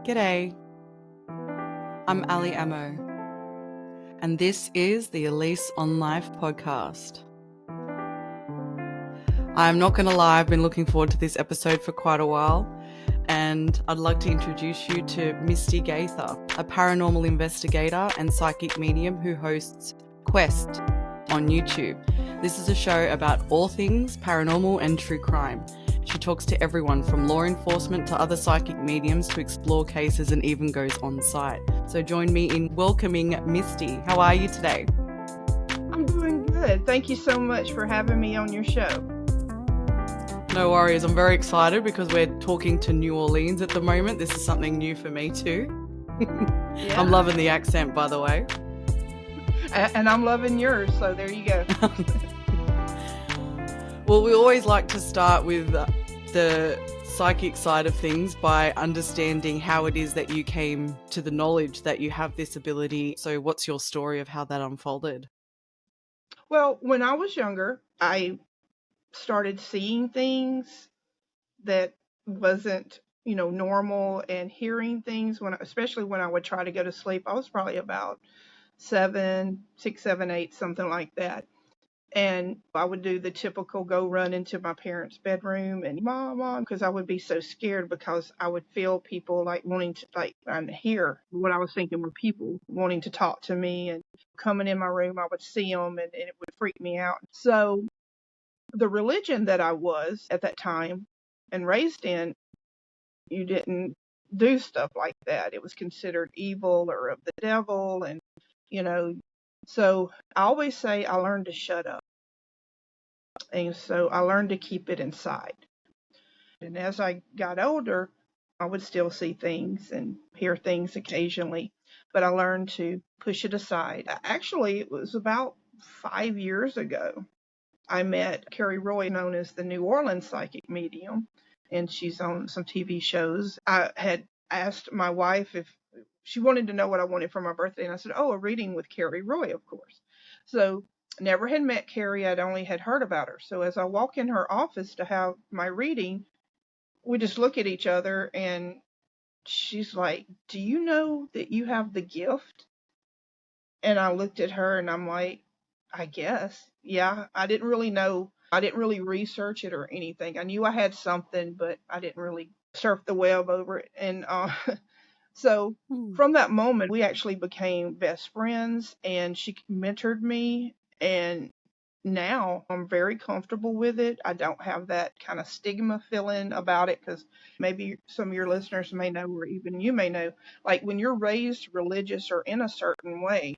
G'day, I'm Ali Amo, and this is the Lease on Life podcast. I'm not going to lie, I've been looking forward to this episode for quite a while, and I'd like to introduce you to Misti Gaither, a paranormal investigator and psychic medium who hosts Quest on YouTube. This is a show about all things paranormal and true crime. She talks to everyone from law enforcement to other psychic mediums to explore cases and even goes on site. So join me in welcoming Misty. How are you today? I'm doing good. Thank you so much for having me on your show. No worries. I'm very excited because we're talking to New Orleans at the moment. This is something new for me too. Yeah. I'm loving the accent, by the way. And I'm loving yours, so there you go. Well, we always like to start with the psychic side of things by understanding how it is that you came to the knowledge that you have this ability. So what's your story of how that unfolded? Well, when I was younger, I started seeing things that wasn't, normal, and hearing things especially when I would try to go to sleep. I was probably about 6, 7, 8, something like that. And I would do the typical go run into my parents' bedroom and mom, because I would be so scared because I would feel people like wanting to and hear what I was thinking were people wanting to talk to me and coming in my room. I would see them and it would freak me out. So the religion that I was at that time and raised in, you didn't do stuff like that. It was considered evil or of the devil. And, so I always say I learned to shut up. And so I learned to keep it inside. And as I got older, I would still see things and hear things occasionally, but I learned to push it aside. Actually, it was about 5 years ago. I met Carrie Roy, known as the New Orleans psychic medium, and she's on some TV shows. I had asked my wife if she wanted to know what I wanted for my birthday, and I said, a reading with Carrie Roy, of course. So never had met Carrie. I'd only had heard about her. So as I walk in her office to have my reading, we just look at each other and she's like, "Do you know that you have the gift?" And I looked at her and I'm like, "I guess. Yeah." I didn't really know. I didn't really research it or anything. I knew I had something, but I didn't really surf the web over it. And so from that moment, we actually became best friends, and she mentored me. And now I'm very comfortable with it. I don't have that kind of stigma feeling about it, because maybe some of your listeners may know, or even you may know, like when you're raised religious or in a certain way,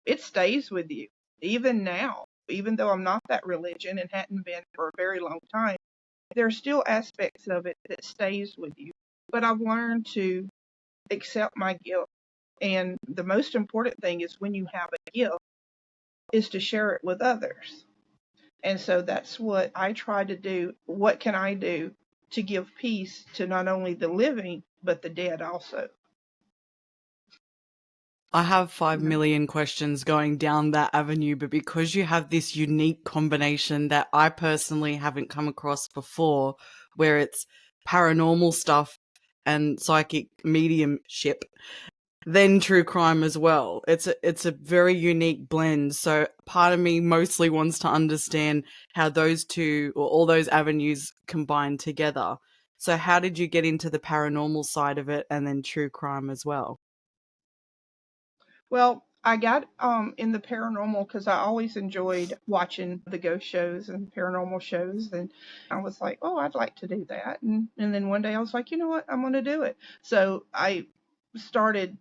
it stays with you. Even now, even though I'm not that religion and hadn't been for a very long time, there are still aspects of it that stays with you. But I've learned to accept my gift. And the most important thing is, when you have a gift, is to share it with others. And so that's what I try to do. What can I do to give peace to not only the living, but the dead also? I have 5 million questions going down that avenue, but because you have this unique combination that I personally haven't come across before, where it's paranormal stuff and psychic mediumship, then true crime as well. It's a very unique blend. So part of me mostly wants to understand how those two or all those avenues combine together. So how did you get into the paranormal side of it and then true crime as well? Well, I got in the paranormal because I always enjoyed watching the ghost shows and paranormal shows, and I was like, I'd like to do that. And then one day I was like, you know what, I'm going to do it. So I started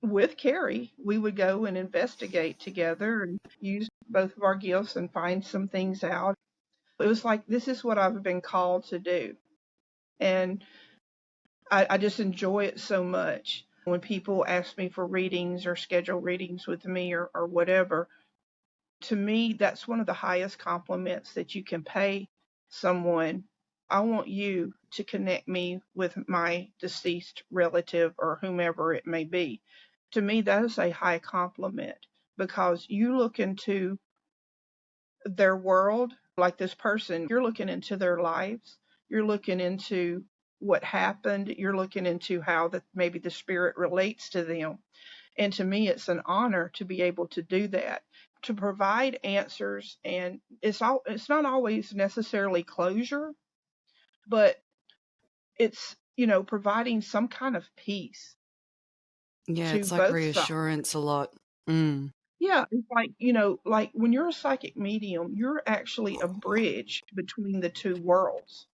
with Carrie. We would go and investigate together and use both of our gifts and find some things out. It was like, this is what I've been called to do. And I just enjoy it so much. When people ask me for readings or schedule readings with me or whatever, to me, that's one of the highest compliments that you can pay someone. I want you to connect me with my deceased relative or whomever it may be. To me, that is a high compliment, because you look into their world, like this person, you're looking into their lives, you're looking into what happened. You're looking into how that maybe the spirit relates to them. And to me, it's an honor to be able to do that, to provide answers. And it's not always necessarily closure, but it's, providing some kind of peace Yeah, to it's like both sides. reassurance a lot. Mm, Yeah, it's like, like when you're a psychic medium, you're actually a bridge between the two worlds.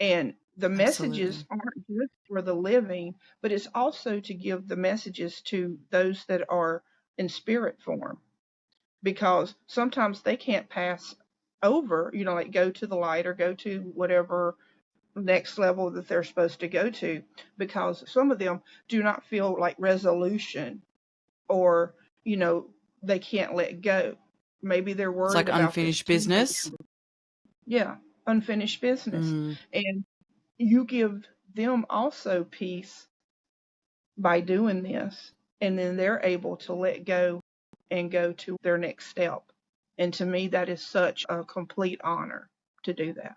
And the messages absolutely. aren't just for the living, but it's also to give the messages to those that are in spirit form, because sometimes they can't pass over, like go to the light or go to whatever next level that they're supposed to go to, because some of them do not feel like resolution, or, you know, they can't let go. Maybe they're It's worried like about this unfinished business. teenager. Yeah, unfinished business. Mm. And you give them also peace by doing this, and then they're able to let go and go to their next step. And to me, that is such a complete honor to do that.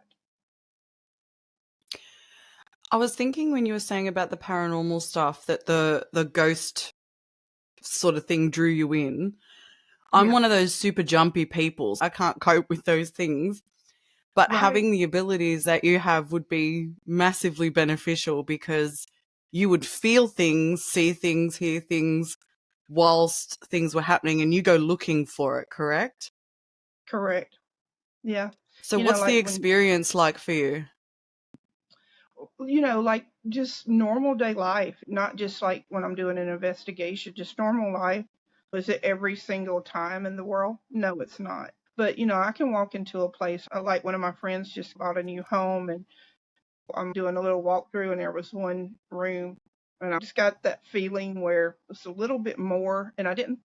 I was thinking when you were saying about the paranormal stuff that the ghost sort of thing drew you in. I'm Yeah, one of those super jumpy people. I can't cope with those things. But right, having the abilities that you have would be massively beneficial because you would feel things, see things, hear things whilst things were happening and you go looking for it, correct? correct. Yeah. So what's the Like when, experience like for you? like just normal day life, not just like when I'm doing an investigation, just normal life. Is it every single time in the world? No, it's not. But, I can walk into a place, like one of my friends just bought a new home, and I'm doing a little walkthrough, and there was one room, and I just got that feeling where it's a little bit more, and I didn't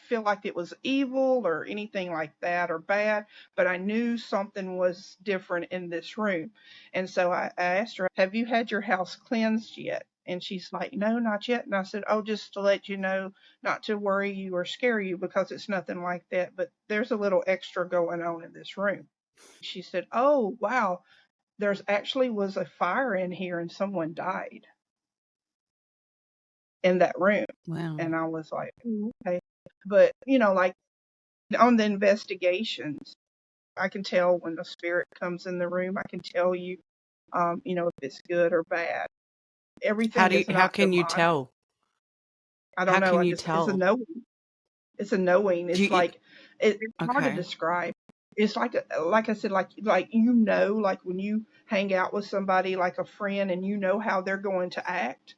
feel like it was evil or anything like that or bad, but I knew something was different in this room. And so I asked her, "Have you had your house cleansed yet?" And she's like, "No, not yet." And I said, "Oh, just to let you know, not to worry you or scare you, because it's nothing like that, but there's a little extra going on in this room." She said, "Oh, wow, there's actually was a fire in here and someone died in that room." Wow. And I was like, "Ooh, okay." But, like on the investigations, I can tell when the spirit comes in the room. I can tell you, if it's good or bad. Everything is How not can you demonic. tell? I don't How know. can you It's a tell? knowing. It's a knowing. Do It's you like, it's hard to okay. describe. It's like, like I said, like, like when you hang out with somebody, like a friend, and how they're going to act.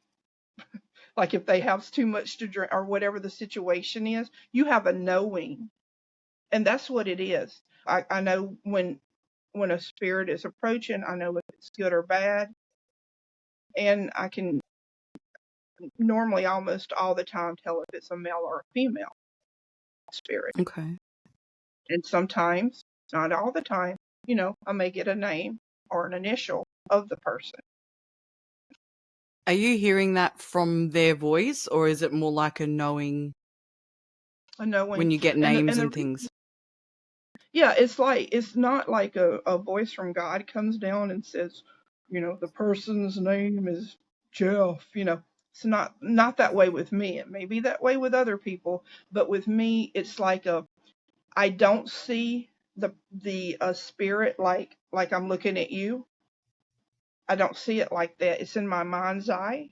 Like if they have too much to drink or whatever the situation is, you have a knowing. And that's what it is. I know when a spirit is approaching, I know if it's good or bad. And I can normally almost all the time tell if it's a male or a female spirit. Okay. And sometimes, not all the time, I may get a name or an initial of the person. Are you hearing that from their voice or is it more like a knowing A knowing. when you get And names the and things? Yeah, it's not like a voice from God comes down and says, the person's name is Jeff. It's not that way with me. It may be that way with other people, but with me, it's like I don't see the spirit like I'm looking at you. I don't see it like that. It's in my mind's eye,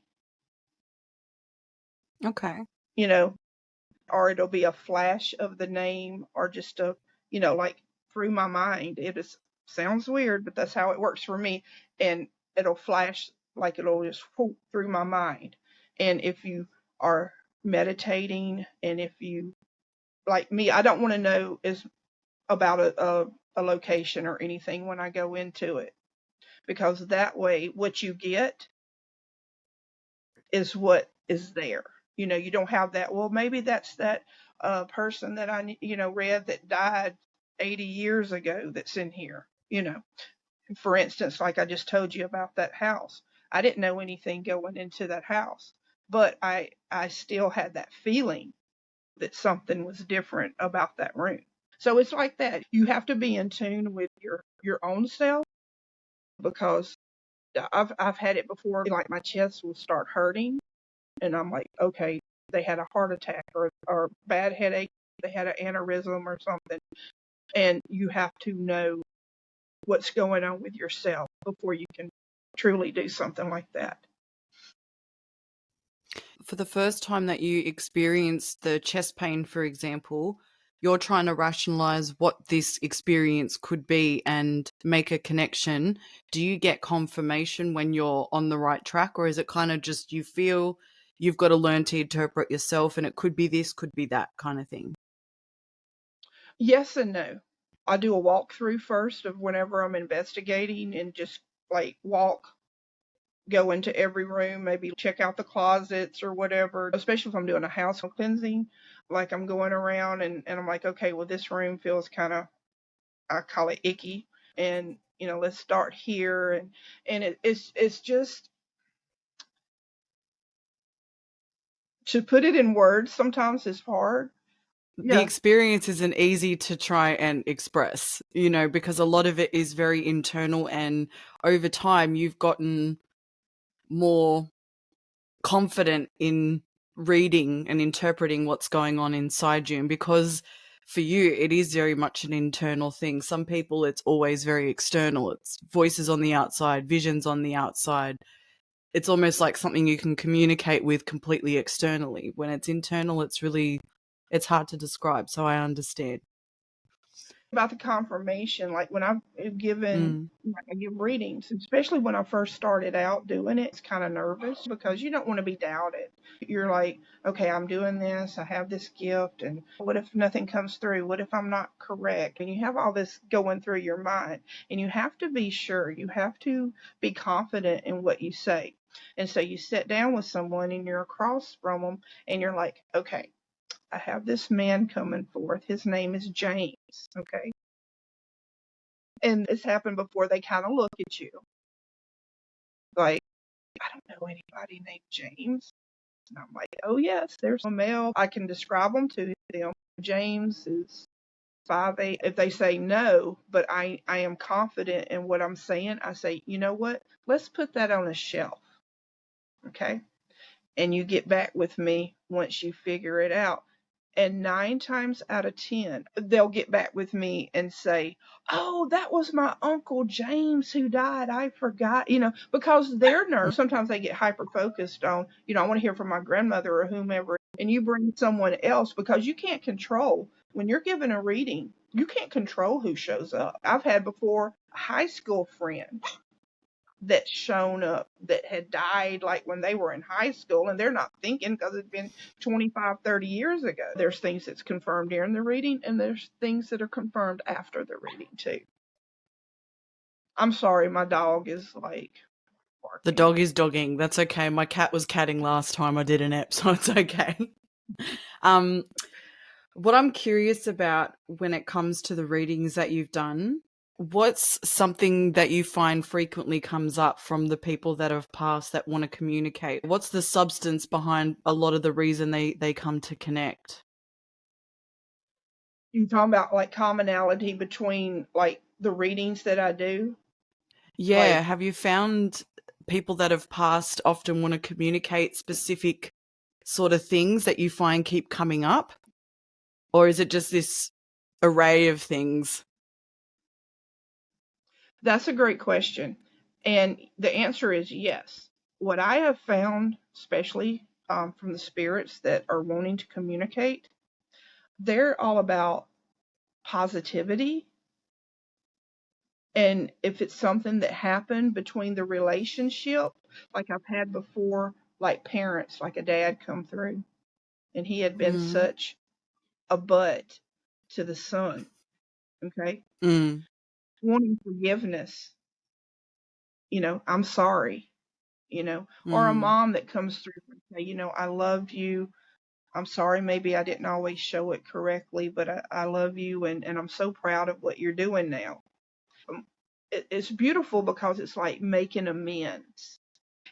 Okay. you know, or it'll be a flash of the name, or just like through my mind. It is sounds weird, but that's how it works for me. And it'll flash, like it'll just whoop through my mind. And if you are meditating, and if you, like me, I don't want to know is about a location or anything when I go into it, because that way what you get is what is there. You don't have that. Well, maybe that's that person that I read that died 80 years ago that's in here. For instance, like I just told you about that house. I didn't know anything going into that house, but I still had that feeling that something was different about that room. So it's like that. You have to be in tune with your own self, because I've had it before, like my chest will start hurting, and I'm like, okay, they had a heart attack or bad headache, they had an aneurysm or something, and you have to know what's going on with yourself before you can truly do something like that. For the first time that you experience the chest pain, for example, you're trying to rationalize what this experience could be and make a connection. Do you get confirmation when you're on the right track, or is it kind of just you feel you've got to learn to interpret yourself and it could be this, could be that kind of thing? Yes and no. I do a walkthrough first of whenever I'm investigating, and just like go into every room, maybe check out the closets or whatever, especially if I'm doing a house cleansing. Like I'm going around and I'm like, okay, well, this room feels kind of, I call it icky. And, let's start here. And it's just, to put it in words sometimes is hard. The Yeah. experience isn't easy to try and express, because a lot of it is very internal, and over time you've gotten more confident in reading and interpreting what's going on inside you. And because for you, it is very much an internal thing. Some people, it's always very external. It's voices on the outside, visions on the outside. It's almost like something you can communicate with completely externally. When it's internal, it's hard to describe. So I understand. About the confirmation, like when I've given, Mm. like I give readings, especially when I first started out doing it, it's kind of nervous because you don't want to be doubted. You're like, okay, I'm doing this, I have this gift, and what if nothing comes through? What if I'm not correct? And you have all this going through your mind, and you have to be sure, you have to be confident in what you say. And so you sit down with someone and you're across from them, and you're like, okay, I have this man coming forth. His name is James. Okay. And this happened before, they kind of look at you like, I don't know anybody named James. And I'm like, oh, yes, there's a male. I can describe them to them. James is 5'8". If they say no, but I am confident in what I'm saying, I say, you know what? Let's put that on a shelf. Okay. And you get back with me once you figure it out. And 9 times out of 10, they'll get back with me and say, oh, that was my Uncle James who died. I forgot, because they're nervous. Sometimes they get hyper focused on, I want to hear from my grandmother or whomever. And you bring someone else because you can't control. When you're given a reading, you can't control who shows up. I've had before a high school friend that shown up that had died like when they were in high school, and they're not thinking because it's been 25, 30 years ago. There's things that's confirmed during the reading, and there's things that are confirmed after the reading too. I'm sorry, my dog is like The barking. dog is dogging. That's okay. My cat was catting last time I did an ep, so it's okay. um, What I'm curious about when it comes to the readings that you've done, what's something that you find frequently comes up from the people that have passed that want to communicate? What's the substance behind a lot of the reason they come to connect? You talking about like commonality between like the readings that I do? Yeah, Like, have you found people that have passed often want to communicate specific sort of things that you find keep coming up? Or is it just this array of things? that's a great question. And the answer is yes. What I have found, especially from the spirits that are wanting to communicate, they're all about positivity. And if it's something that happened between the relationship, like I've had before, like parents, like a dad come through, and he had been Mm, such a butt to the son, okay? mm, Wanting forgiveness, I'm sorry, or a mm, mom that comes through and say, I love you. I'm sorry, maybe I didn't always show it correctly, but I love you, and I'm so proud of what you're doing now. Um, it's beautiful because it's like making amends.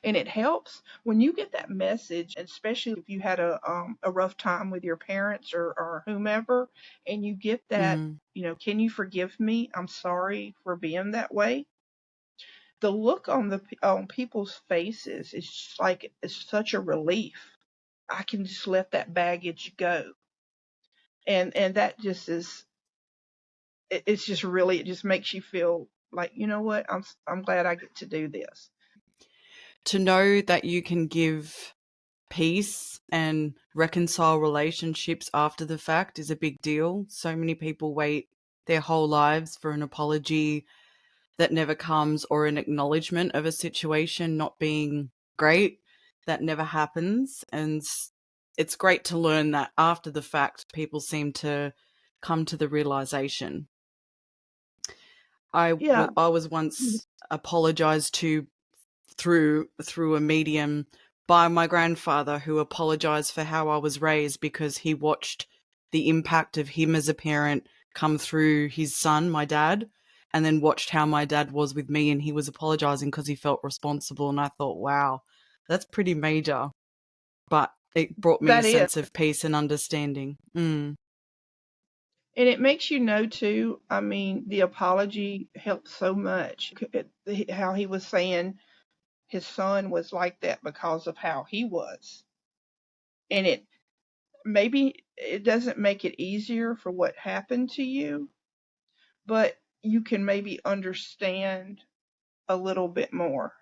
And it helps when you get that message, especially if you had a rough time with your parents or whomever, and you get that, mm. can you forgive me? I'm sorry for being that way. the look on people's faces is just like it's such a relief. I can just let that baggage go, and that just is it's just really it just makes you feel like, you know what, I'm glad I get to do this. To know that you can give peace and reconcile relationships after the fact is a big deal. So many people wait their whole lives for an apology that never comes, or an acknowledgement of a situation not being great that never happens. And it's great to learn that after the fact, people seem to come to the realization. Yeah. I was once apologized to through a medium by my grandfather, who apologized for how I was raised because he watched the impact of him as a parent come through his son, my dad, and then watched how my dad was with me, and he was apologizing because he felt responsible. And I thought, wow, that's pretty major. But it brought me a That is. sense of peace and understanding. And it makes you know too, I mean, the apology helps so much. How he was saying his son was like that because of how he was. And it maybe it doesn't make it easier for what happened to you, but you can maybe understand a little bit more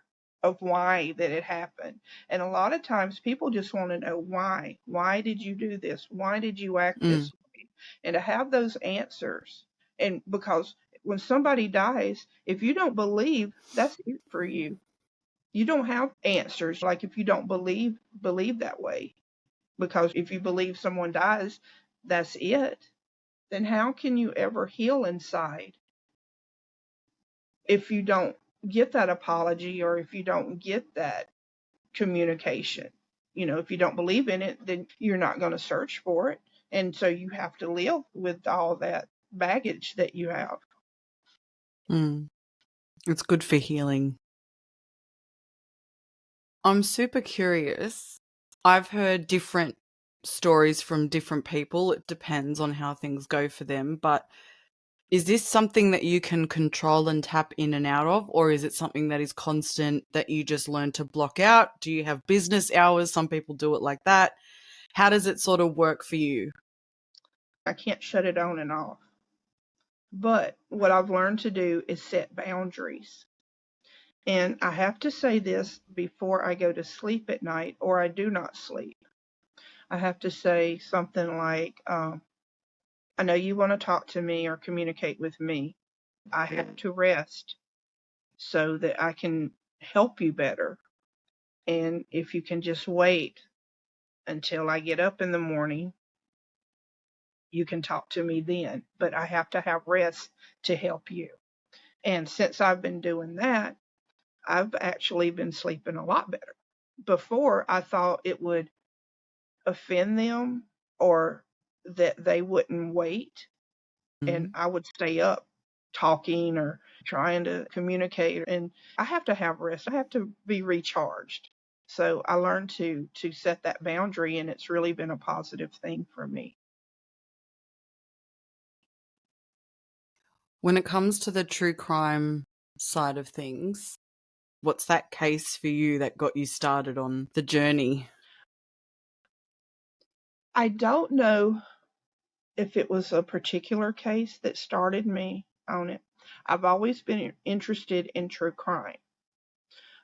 of why that it happened. And a lot of times people just want to know why. Why did you do this? Why did you act Mm, this way? And to have those answers. And because when somebody dies, if you don't believe, that's it for you. You don't have answers. Like if you don't believe that way. Because if you believe someone dies, that's it. Then how can you ever heal inside if you don't get that apology or if you don't get that communication? You know, if you don't believe in it, then you're not going to search for it. And so you have to live with all that baggage that you have. mm. It's good for healing. I'm super curious. I've heard different stories from different people. It depends on how things go for them. But is this something that you can control and tap in and out of? Or is it something that is constant that you just learn to block out? Do you have business hours? Some people do it like that. How does it sort of work for you? I can't shut it on and off. But what I've learned to do is set boundaries. And I have to say this before I go to sleep at night or I do not sleep. I have to say something like, I know you want to talk to me or communicate with me. I have to rest so that I can help you better. And if you can just wait until I get up in the morning, you can talk to me then. But I have to have rest to help you. And since I've been doing that, I've actually been sleeping a lot better. Before, I thought it would offend them or that they wouldn't wait, and Mm. I would stay up talking or trying to communicate. And I have to have rest. I have to be recharged. So I learned to set that boundary, and it's really been a positive thing for me. When it comes to the true crime side of things, what's that case for you that got you started on the journey? I don't know if it was a particular case that started me on it. I've always been interested in true crime.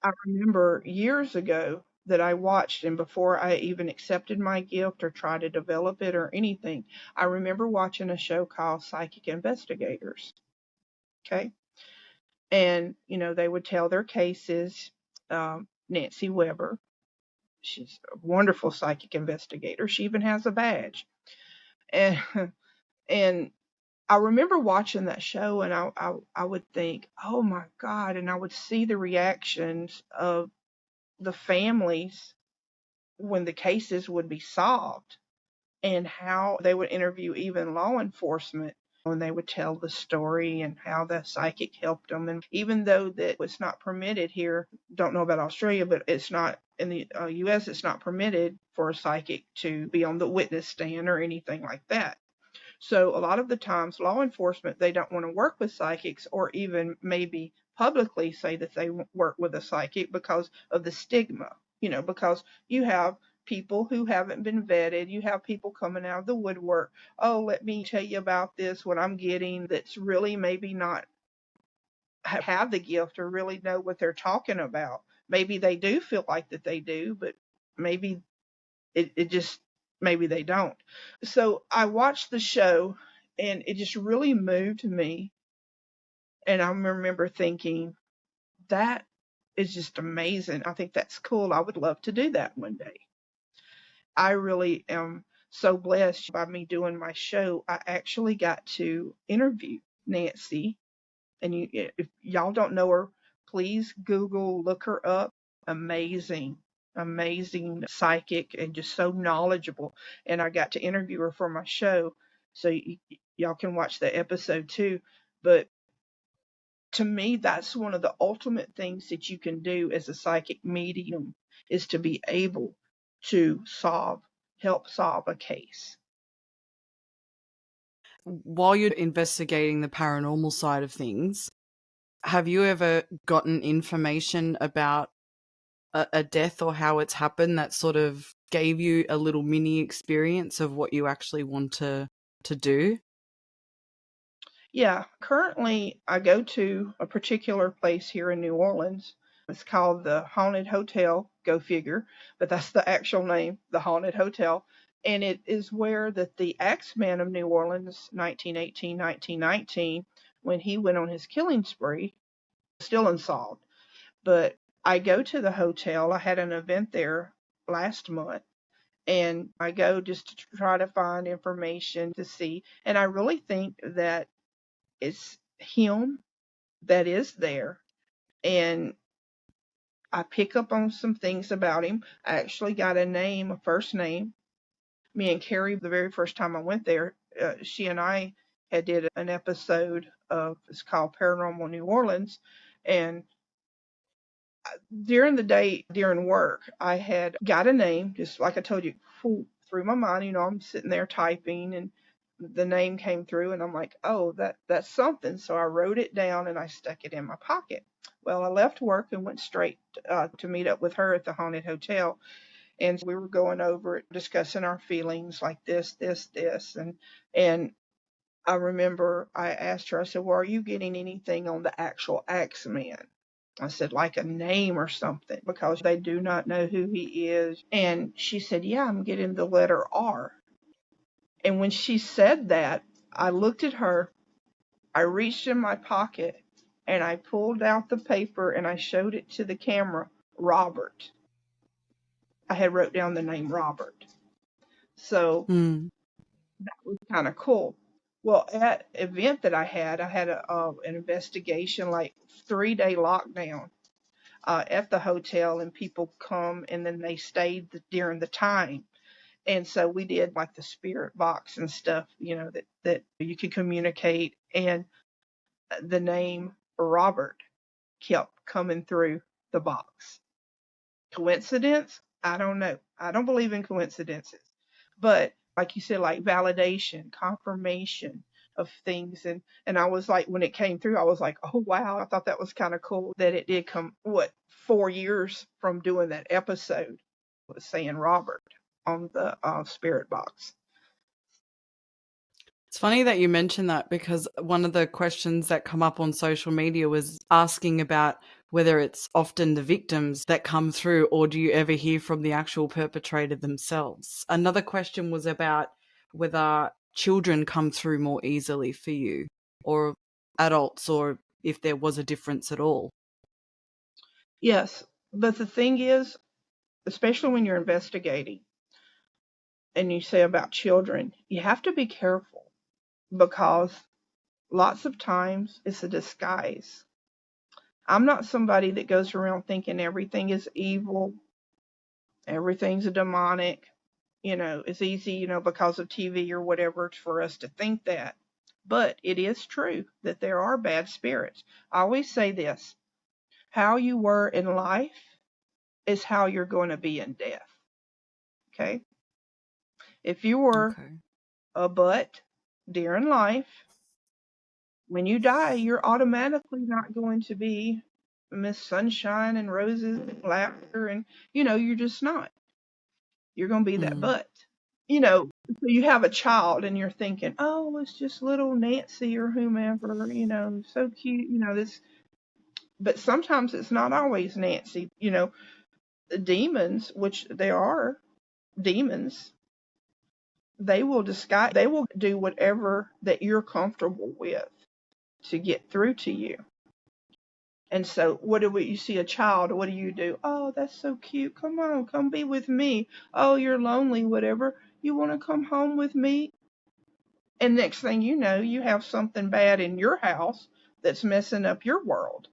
I remember years ago that I watched, and before I even accepted my gift or tried to develop it or anything, I remember watching a show called Psychic Investigators. Okay. And, you know, they would tell their cases. Nancy Weber, she's a wonderful psychic investigator. She even has a badge. And, and I remember watching that show, and I would think, oh my God. And I would see the reactions of the families when the cases would be solved and how they would interview even law enforcement and they would tell the story and how the psychic helped them. And even though that it's not permitted here, don't know about Australia, but it's not in the US, it's not permitted for a psychic to be on the witness stand or anything like that. So a lot of the times law enforcement, they don't want to work with psychics or even maybe publicly say that they work with a psychic because of the stigma, because you have people who haven't been vetted. You have people coming out of the woodwork. Oh, let me tell you about this, what I'm getting that's really maybe not have the gift or really know what they're talking about. Maybe they do feel like that they do, but maybe it just, maybe they don't. So I watched the show and it just really moved me. And I remember thinking, that is just amazing. I think that's cool. I would love to do that one day. I really am so blessed by me doing my show. I actually got to interview Nancy. And if y'all don't know her, please Google, look her up. Amazing, amazing psychic and just so knowledgeable. And I got to interview her for my show. So y'all can watch the episode too. But to me, that's one of the ultimate things that you can do as a psychic medium, is to be able to help solve a case. While you're investigating the paranormal side of things, have you ever gotten information about a death or how it's happened that sort of gave you a little mini experience of what you actually want to do? Yeah, currently I go to a particular place here in New Orleans. It's called the Haunted Hotel, go figure, but that's the actual name, the Haunted Hotel. And it is where that the Axeman of New Orleans, 1918, 1919, when he went on his killing spree, still unsolved. But I go to the hotel. I had an event there last month, and I go just to try to find information to see. And I really think that it's him that is there. And I pick up on some things about him. I actually got a name, a first name. Me and Carrie, the very first time I went there, she and I had did an episode of, it's called Paranormal New Orleans. And during the day, during work, I had got a name, just like I told you, through my mind. I'm sitting there typing, and the name came through, and I'm like, oh, that's something. So I wrote it down and I stuck it in my pocket. Well, I left work and went straight to meet up with her at the Haunted Hotel. And we were going over it, discussing our feelings like this. And I remember I asked her, I said, well, are you getting anything on the actual Axeman? I said, like a name or something, because they do not know who he is. And she said, yeah, I'm getting the letter R. And when she said that, I looked at her, I reached in my pocket, and I pulled out the paper and I showed it to the camera, Robert. I had wrote down the name Robert. So Hmm. that was kind of cool. Well, at event that I had an investigation, like 3-day lockdown at the hotel, and people come and then they stayed during the time. And so we did like the spirit box and stuff, that you could communicate. And the name Robert kept coming through the box. Coincidence? I don't know. I don't believe in coincidences. But like you said, like validation, confirmation of things. And I was like, when it came through, I was like, oh wow, I thought that was kind of cool that it did come, 4 years from doing that episode, was saying Robert on the spirit box. It's funny that you mentioned that, because one of the questions that come up on social media was asking about whether it's often the victims that come through, or do you ever hear from the actual perpetrator themselves? Another question was about whether children come through more easily for you, or adults, or if there was a difference at all. Yes, but the thing is, especially when you're investigating and you say about children, you have to be careful, because lots of times it's a disguise. I'm not somebody that goes around thinking everything is evil, everything's a demonic. It's easy, because of TV or whatever, for us to think that. But it is true that there are bad spirits. I always say this: how you were in life is how you're going to be in death. Okay? If you were Okay. a butt during life, When you die, you're automatically not going to be Miss Sunshine and Roses and laughter, and you're just not. You're going to be that Mm. butt. So you have a child and you're thinking, oh, it's just little Nancy or whomever, so cute, this. But sometimes it's not always Nancy. The demons, which they are demons, they will do whatever that you're comfortable with to get through to you. And so, you see a child, what do? Oh, that's so cute. Come on, come be with me. Oh, you're lonely, whatever. You want to come home with me? And next thing you know, you have something bad in your house that's messing up your world,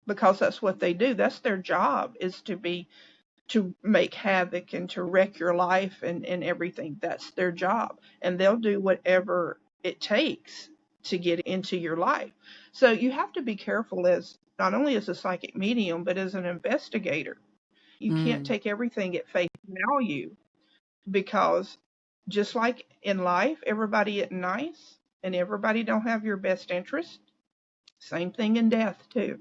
because that's what they do. That's their job, is to make havoc and to wreck your life and everything. That's their job. And they'll do whatever it takes to get into your life. So you have to be careful, as not only as a psychic medium, but as an investigator. You can't Mm. take everything at face value, because just like in life, everybody isn't nice and everybody don't have your best interest. Same thing in death too.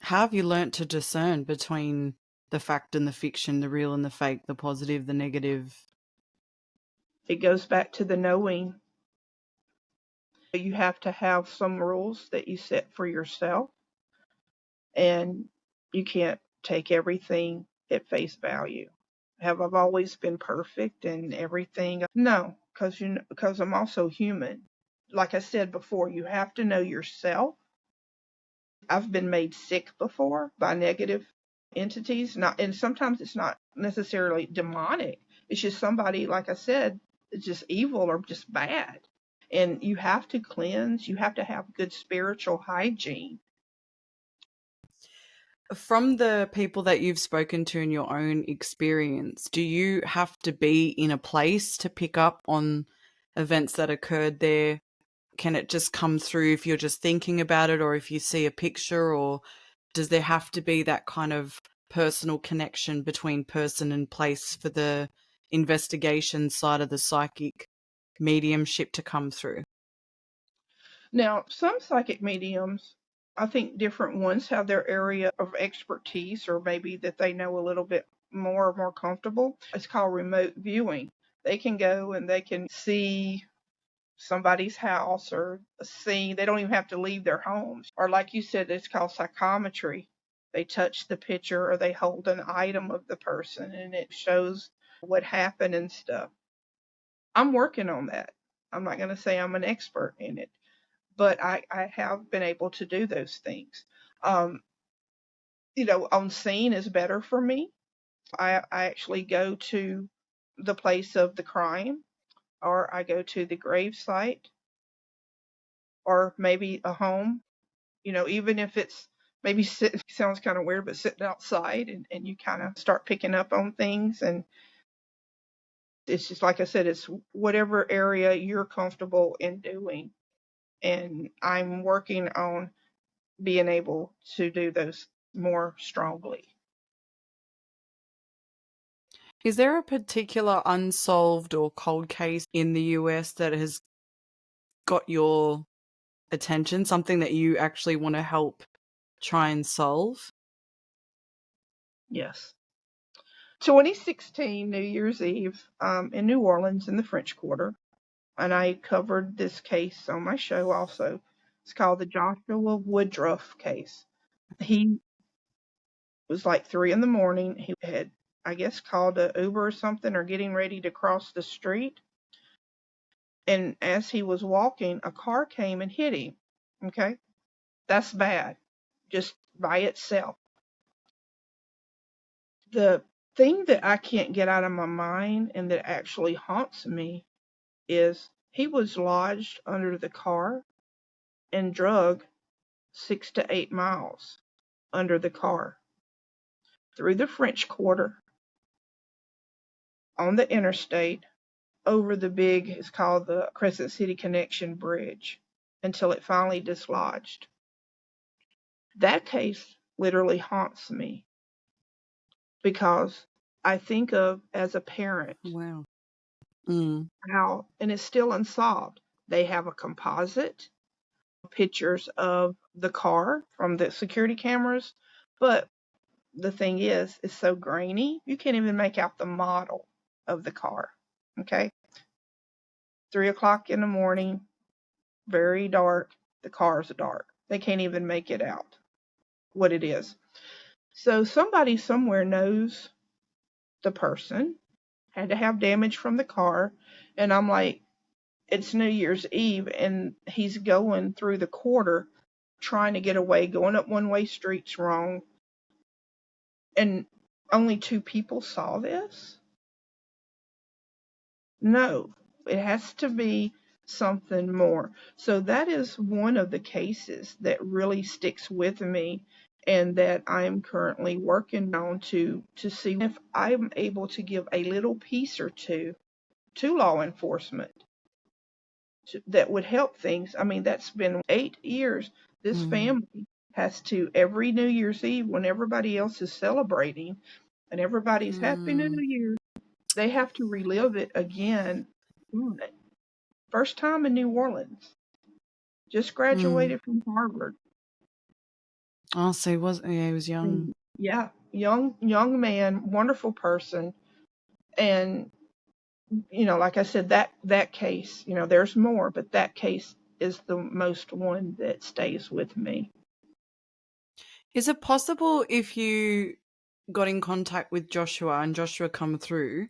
How have you learnt to discern between the fact and the fiction, the real and the fake, the positive, the negative? It goes back to the knowing. You have to have some rules that you set for yourself, and you can't take everything at face value. Have I always been perfect and everything? No, because I'm also human. Like I said before, you have to know yourself. I've been made sick before by negative entities, not, and sometimes it's not necessarily demonic. It's just somebody, like I said, it's just evil or just bad. And you have to cleanse, you have to have good spiritual hygiene. From the people that you've spoken to in your own experience, do you have to be in a place to pick up on events that occurred there? Can it just come through if you're just thinking about it, or if you see a picture, or does there have to be that kind of personal connection between person and place for the investigation side of the psychic mediumship to come through? Now, some psychic mediums, I think different ones have their area of expertise, or maybe that they know a little bit more comfortable. It's called remote viewing. They can go and they can see somebody's house or a scene. They don't even have to leave their homes. Or like you said, it's called psychometry. They touch the picture or they hold an item of the person and it shows what happened and stuff. I'm working on that. I'm not going to say I'm an expert in it, but I have been able to do those things. Um, on scene is better for me. I actually go to the place of the crime, or I go to the grave site, or maybe a home, even if it's maybe sitting, sounds kind of weird, but sitting outside, and you kind of start picking up on things. And it's just like I said, it's whatever area you're comfortable in doing. And I'm working on being able to do those more strongly. Is there a particular unsolved or cold case in the US that has got your attention, something that you actually want to help try and solve? Yes. 2016 New Year's Eve, in New Orleans in the French Quarter, and I covered this case on my show also. It's called the Joshua Woodruff case. He was like 3 in the morning. He had, I guess, called a Uber or something, or getting ready to cross the street. And as he was walking, a car came and hit him. Okay, that's bad, just by itself. The thing that I can't get out of my mind and that actually haunts me is he was lodged under the car and drug 6 to 8 miles under the car through the French Quarter on the interstate over the big, it's called the Crescent City Connection Bridge, until it finally dislodged. That case literally haunts me, because I think of, as a parent, Wow. Mm. how, and it's still unsolved, They have a composite pictures of the car from the security cameras, but the thing is, it's so grainy, you can't even make out the model of the car. Okay. 3 o'clock in the morning, very dark. The car's dark. They can't even make it out what it is. So somebody somewhere knows the person, had to have damage from the car. And I'm like, it's New Year's Eve and he's going through the quarter trying to get away, going up one-way streets wrong. And only 2 people saw this? No, it has to be something more. So that is one of the cases that really sticks with me and that I'm currently working on to see if I'm able to give a little piece or two to law enforcement that would help things. I mean, that's been 8 years. This family has to, every New Year's Eve, when everybody else is celebrating and everybody's Happy New Year, they have to relive it again. First time in New Orleans. Just graduated from Harvard. Oh, so he was young. Yeah, young man, wonderful person. And like I said, that case, there's more, but that case is the most one that stays with me. Is it possible if you got in contact with Joshua and Joshua come through,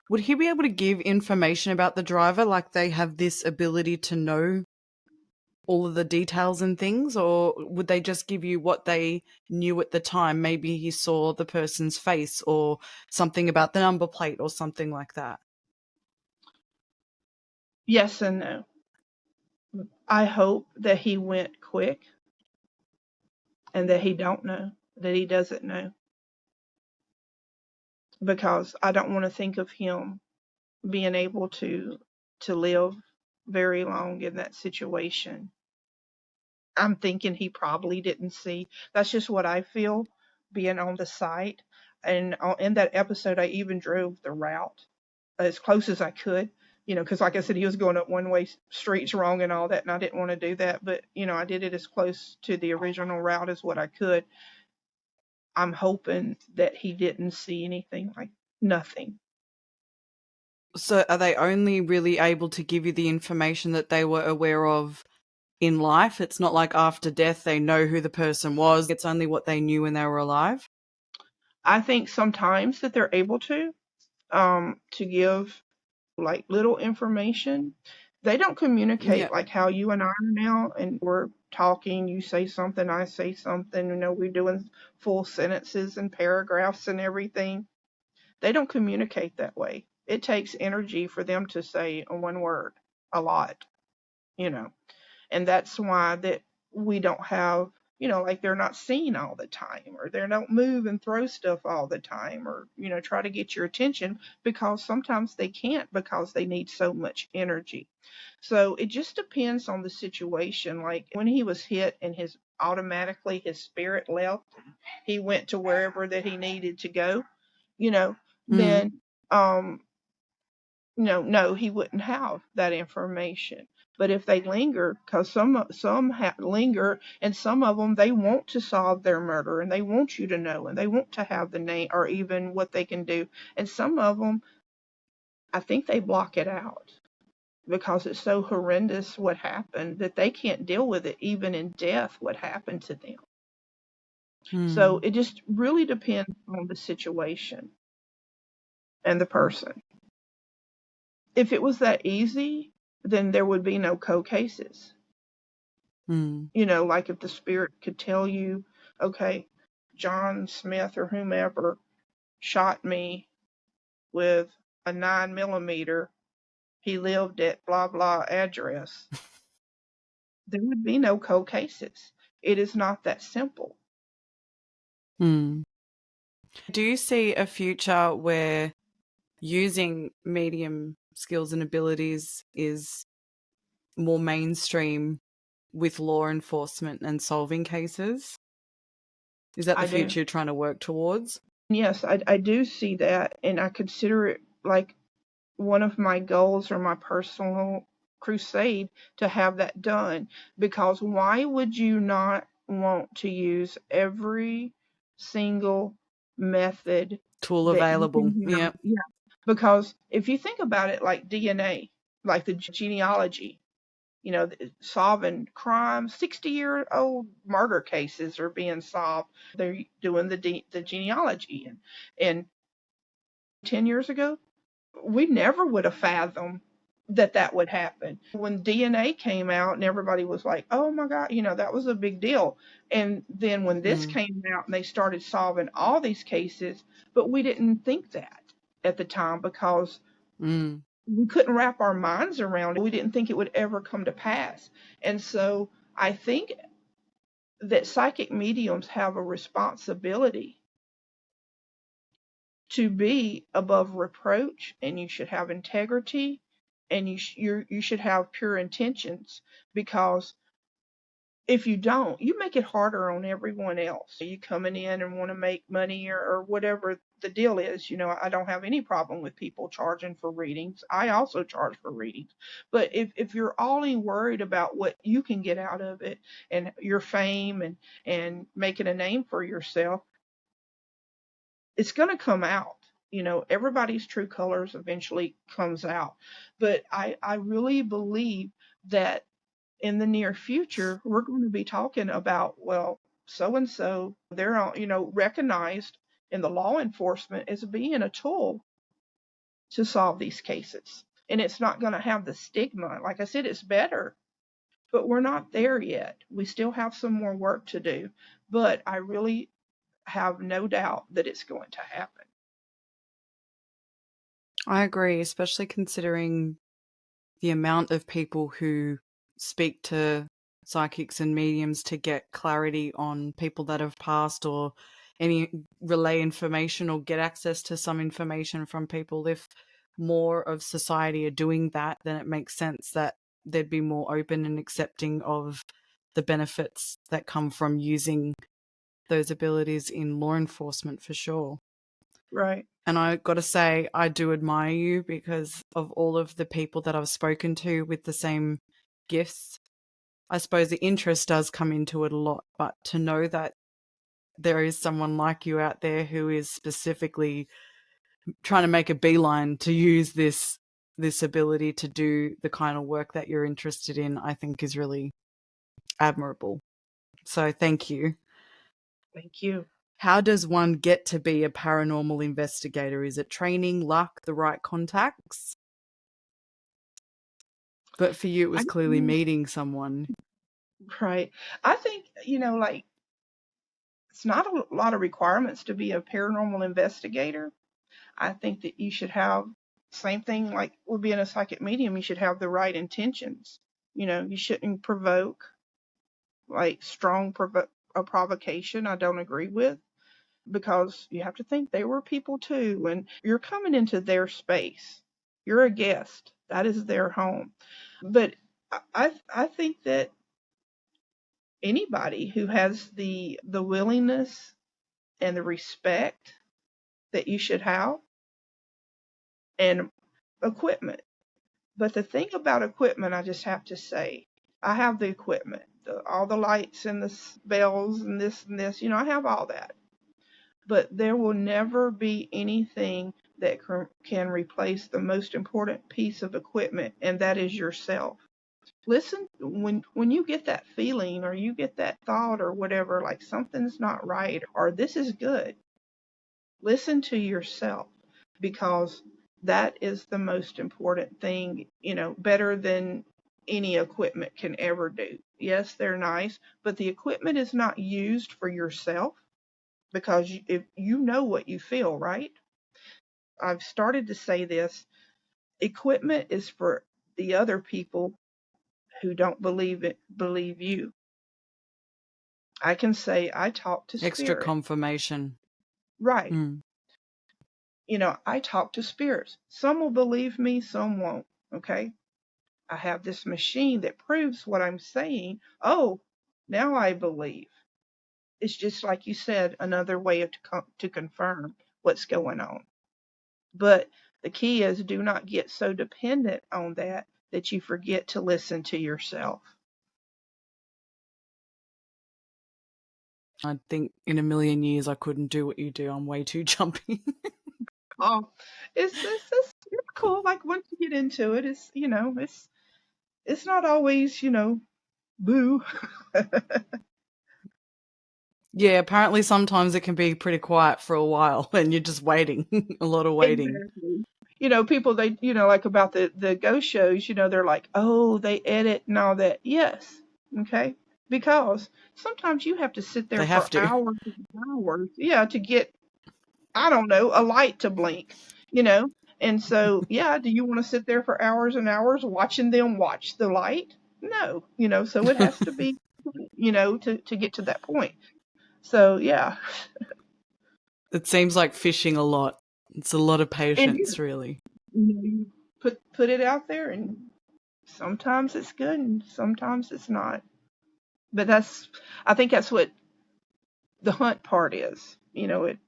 would he be able to give information about the driver, like they have this ability to know all of the details and things, or would they just give you what they knew at the time? Maybe he saw the person's face or something about the number plate or something like that. Yes and no. I hope that he went quick and that he doesn't know. Because I don't want to think of him being able to live very long in that situation. I'm thinking he probably didn't see. That's just what I feel being on the site. And in that episode, I even drove the route as close as I could, because like I said, he was going up one-way streets wrong and all that, and I didn't want to do that. But, I did it as close to the original route as what I could. I'm hoping that he didn't see anything, like nothing. So are they only really able to give you the information that they were aware of in life? It's not like after death they know who the person was. It's only what they knew when they were alive? I think sometimes that they're able to give like little information. They don't communicate like how you and I are now, and we're talking, you say something, I say something, we're doing full sentences and paragraphs and everything. They don't communicate that way. It takes energy for them to say one word a lot, and that's why that we don't have, like they're not seen all the time, or they don't move and throw stuff all the time, or try to get your attention, because sometimes they can't because they need so much energy. So it just depends on the situation. Like when he was hit and his spirit left, he went to wherever that he needed to go, then no, he wouldn't have that information. But if they linger, because some linger, and some of them, they want to solve their murder, and they want you to know, and they want to have the name or even what they can do. And some of them, I think they block it out because it's so horrendous what happened that they can't deal with it, even in death, what happened to them. So it just really depends on the situation and the person. If it was that easy, then there would be no cold cases. Like if the spirit could tell you, okay, John Smith or whomever shot me with a 9mm. He lived at blah, blah address. There would be no cold cases. It is not that simple. Do you see a future where using medium skills and abilities is more mainstream with law enforcement and solving cases? Is that the future you're trying to work towards? Yes, I do see that, and I consider it like one of my goals or my personal crusade to have that done, because why would you not want to use every single method Tool that you available. can have? Yeah. Yeah, because if you think about it, like DNA, like the genealogy, solving crimes, 60-year-old murder cases are being solved. They're doing the genealogy, and 10 years ago, we never would have fathomed that that would happen. When DNA came out and everybody was like, oh my God, that was a big deal. And then when this Mm, came out and they started solving all these cases, but we didn't think that at the time because mm. we couldn't wrap our minds around it. We didn't think it would ever come to pass. And so I think that psychic mediums have a responsibility to be above reproach, and you should have integrity, and you should have pure intentions, because if you don't, you make it harder on everyone else. You coming in and want to make money, or whatever the deal is. I don't have any problem with people charging for readings. I also charge for readings. But if you're only worried about what you can get out of it and your fame and making a name for yourself, it's going to come out. Everybody's true colors eventually comes out. But I really believe that in the near future, we're going to be talking about, well, so and so, they're recognized in the law enforcement as being a tool to solve these cases. And it's not going to have the stigma. Like I said, it's better, but we're not there yet. We still have some more work to do. But I really have no doubt that it's going to happen. I agree, especially considering the amount of people who speak to psychics and mediums to get clarity on people that have passed, or any relay information or get access to some information from people. If more of society are doing that, then it makes sense that they'd be more open and accepting of the benefits that come from using those abilities in law enforcement, for sure. Right. And I got to say, I do admire you because of all of the people that I've spoken to with the same gifts. I suppose the interest does come into it a lot, but to know that there is someone like you out there who is specifically trying to make a beeline to use this ability to do the kind of work that you're interested in, I think is really admirable. So thank you. Thank you. How does one get to be a paranormal investigator? Is it training, luck, the right contacts? But for you, it I, was clearly meeting someone. right. I think, like, it's not a lot of requirements to be a paranormal investigator. I think that you should have, same thing like with being a psychic medium, you should have the right intentions. You shouldn't provoke, like strong a provocation. I don't agree with, because you have to think they were people too, and you're coming into their space. You're a guest. That is their home. But I think that anybody who has the willingness and the respect that you should have, and equipment. But the thing about equipment, I just have to say, I have the equipment, all the lights and the bells and this, I have all that. But there will never be anything that can replace the most important piece of equipment, and that is yourself. Listen, when you get that feeling, or you get that thought, or whatever, like something's not right, or this is good, listen to yourself, because that is the most important thing, better than any equipment can ever do. Yes, they're nice, but the equipment is not used for yourself, because if you know what you feel, right? I've started to say this: equipment is for the other people who don't believe you. I can say I talk to Extra spirit. confirmation. Right. Mm. I talk to spirits. Some will believe me, some won't. Okay. I have this machine that proves what I'm saying. Oh, now I believe. It's just like you said, another way to confirm what's going on. But the key is, do not get so dependent on that that you forget to listen to yourself. I think in a million years I couldn't do what you do. I'm way too jumpy. Oh, it's cool. Like once you get into it, it's not always boo. Yeah, apparently sometimes it can be pretty quiet for a while and you're just waiting. A lot of waiting. Exactly. People they like about the ghost shows. They're like, oh, they edit and all that. Yes, okay, because sometimes you have to sit there They have for to. hours and hours, yeah, to get, I don't know, a light to blink, you know. And so, yeah, do you want to sit there for hours and hours watching them watch the light? No, so it has to be, to get to that point. So, yeah, It seems like fishing a lot. It's a lot of it patience, is. really. You put it out there, and sometimes it's good, and sometimes it's not. But I think that's what the hunt part is. It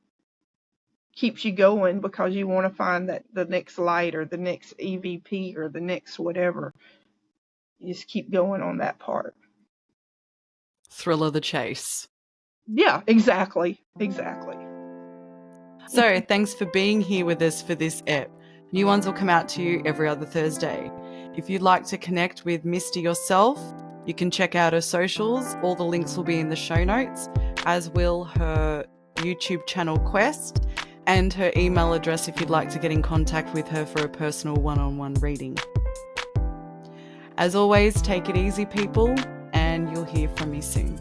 keeps you going because you want to find that the next light or the next EVP or the next whatever. You just keep going on that part. Thrill of the chase. Yeah, exactly. Exactly. So, thanks for being here with us for this ep. New ones will come out to you every other Thursday. If you'd like to connect with Misty yourself, you can check out her socials. All the links will be in the show notes, as will her YouTube channel Quest and her email address if you'd like to get in contact with her for a personal one-on-one reading. As always, take it easy, people, and you'll hear from me soon.